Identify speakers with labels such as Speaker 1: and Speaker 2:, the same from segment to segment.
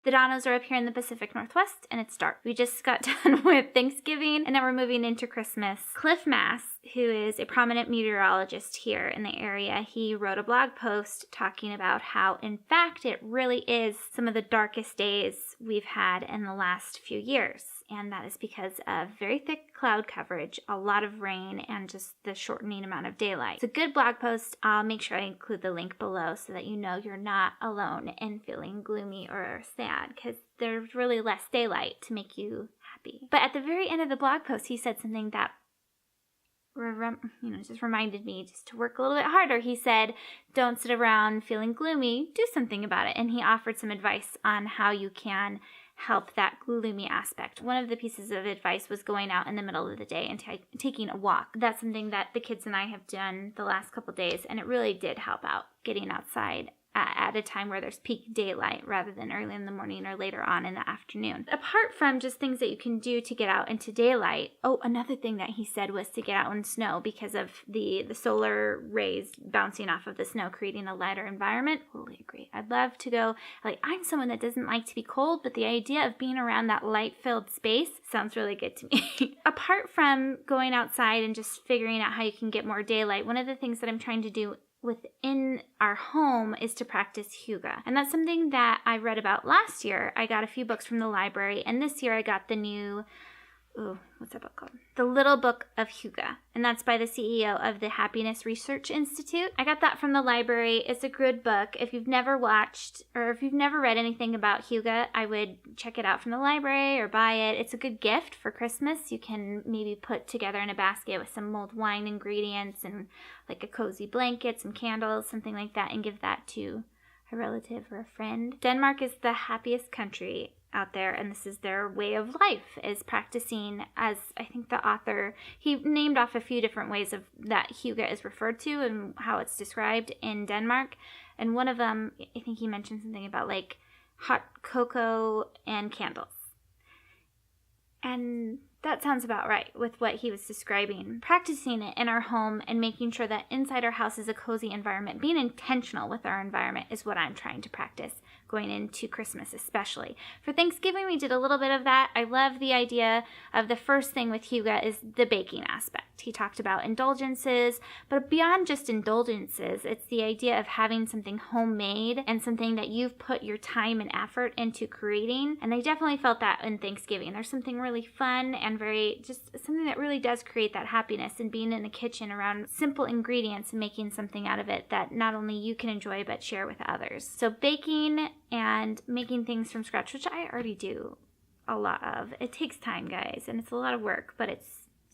Speaker 1: The Donoghs are up here in the Pacific Northwest, and it's dark. We just got done with Thanksgiving, and now we're moving into Christmas. Cliff Mass, who is a prominent meteorologist here in the area, he wrote a blog post talking about how, in fact, it really is some of the darkest days we've had in the last few years. And that is because of very thick cloud coverage, a lot of rain, and just the shortening amount of daylight. It's a good blog post. I'll make sure I include the link below so that you know you're not alone in feeling gloomy or sad, because there's really less daylight to make you happy. But at the very end of the blog post, he said something that just reminded me just to work a little bit harder. He said, don't sit around feeling gloomy, do something about it. And he offered some advice on how you can help that gloomy aspect. One of the pieces of advice was going out in the middle of the day and taking a walk. That's something that the kids and I have done the last couple days, and it really did help out getting outside at a time where there's peak daylight rather than early in the morning or later on in the afternoon. Apart from just things that you can do to get out into daylight, another thing that he said was to get out in snow because of the solar rays bouncing off of the snow, creating a lighter environment. Totally agree. I'd love to go, I'm someone that doesn't like to be cold, but the idea of being around that light-filled space sounds really good to me. Apart from going outside and just figuring out how you can get more daylight, one of the things that I'm trying to do within our home is to practice Hyuga. And that's something that I read about last year. I got a few books from the library, and this year I got the new, what's that book called? The Little Book of Hyuga. And that's by the CEO of the Happiness Research Institute. I got that from the library. It's a good book. If you've never watched or if you've never read anything about Hyuga, I would check it out from the library or buy it. It's a good gift for Christmas. You can maybe put together in a basket with some mulled wine ingredients and like a cozy blanket, some candles, something like that, and give that to a relative or a friend. Denmark is the happiest country out there, and this is their way of life, is practicing, as I think the author, he named off a few different ways of that Hyuga is referred to and how it's described in Denmark. And one of them, I think he mentioned something about hot cocoa and candles. And that sounds about right with what he was describing. Practicing it in our home and making sure that inside our house is a cozy environment. Being intentional with our environment is what I'm trying to practice going into Christmas especially. For Thanksgiving, we did a little bit of that. I love the idea of the first thing with Hyuga is the baking aspect. He talked about indulgences, but beyond just indulgences, it's the idea of having something homemade and something that you've put your time and effort into creating. And I definitely felt that in Thanksgiving. There's something really fun and very, just something that really does create that happiness in being in the kitchen around simple ingredients and making something out of it that not only you can enjoy but share with others. So baking and making things from scratch, which I already do a lot of. It takes time, guys, and it's a lot of work, but it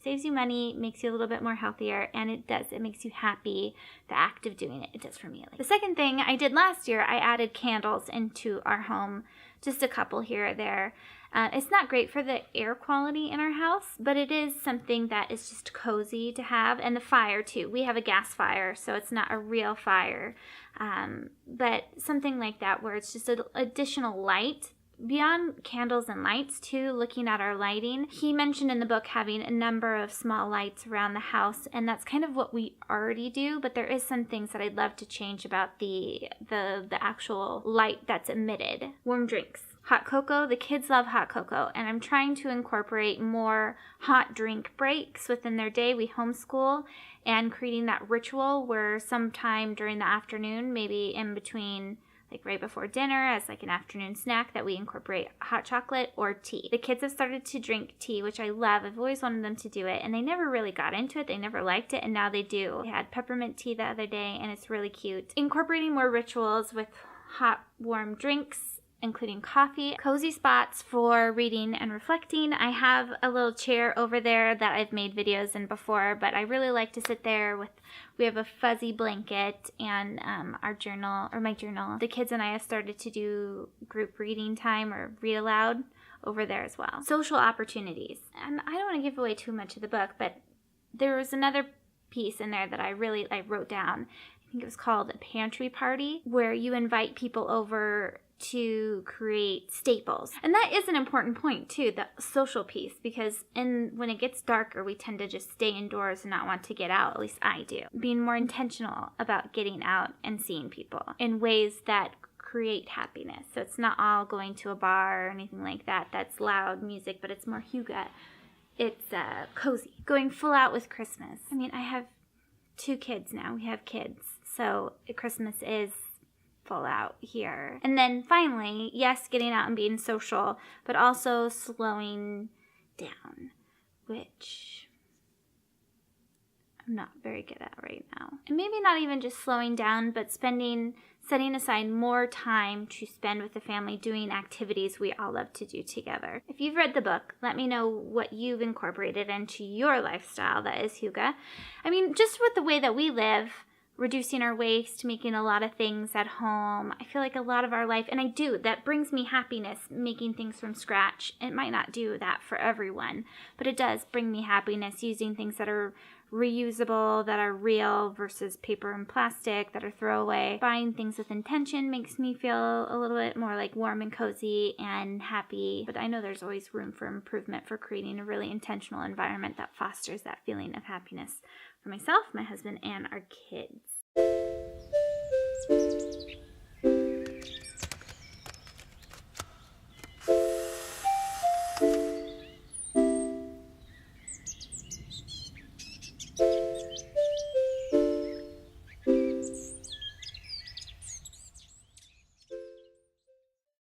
Speaker 1: saves you money, makes you a little bit more healthier, and it makes you happy. The act of doing it does for me. The second thing I did last year, I added candles into our home, just a couple here or there. It's not great for the air quality in our house, but it is something that is just cozy to have. And the fire, too. We have a gas fire, so it's not a real fire. But something like that where it's just an additional light. Beyond candles and lights, too, looking at our lighting, he mentioned in the book having a number of small lights around the house, and that's kind of what we already do, but there is some things that I'd love to change about the actual light that's emitted. Warm drinks. Hot cocoa, the kids love hot cocoa, and I'm trying to incorporate more hot drink breaks within their day. We homeschool, and creating that ritual where sometime during the afternoon, maybe in between, right before dinner as an afternoon snack, that we incorporate hot chocolate or tea. The kids have started to drink tea, which I love. I've always wanted them to do it, and they never really got into it. They never liked it, and now they do. They had peppermint tea the other day, and it's really cute. Incorporating more rituals with hot, warm drinks, including coffee, cozy spots for reading and reflecting. I have a little chair over there that I've made videos in before, but I really like to sit there we have a fuzzy blanket and our journal, or my journal. The kids and I have started to do group reading time or read aloud over there as well. Social opportunities. And I don't want to give away too much of the book, but there was another piece in there that I wrote down. I think it was called a pantry party, where you invite people over to create staples. And that is an important point too, the social piece, because when it gets darker, we tend to just stay indoors and not want to get out. At least I do. Being more intentional about getting out and seeing people in ways that create happiness. So it's not all going to a bar or anything like that. That's loud music, but it's more Hyuga. It's cozy. Going full out with Christmas. I mean, I have 2 kids now. We have kids. So Christmas is full out here. And then finally, yes, getting out and being social, but also slowing down, which I'm not very good at right now. And maybe not even just slowing down, but setting aside more time to spend with the family doing activities we all love to do together. If you've read the book, let me know what you've incorporated into your lifestyle that is Hyuga. I mean, just with the way that we live, reducing our waste, making a lot of things at home. I feel like a lot of our life, and I do, that brings me happiness, making things from scratch. It might not do that for everyone, but it does bring me happiness, using things that are reusable, that are real versus paper and plastic that are throwaway. Buying things with intention makes me feel a little bit more like warm and cozy and happy. But I know there's always room for improvement for creating a really intentional environment that fosters that feeling of happiness for myself, my husband, and our kids.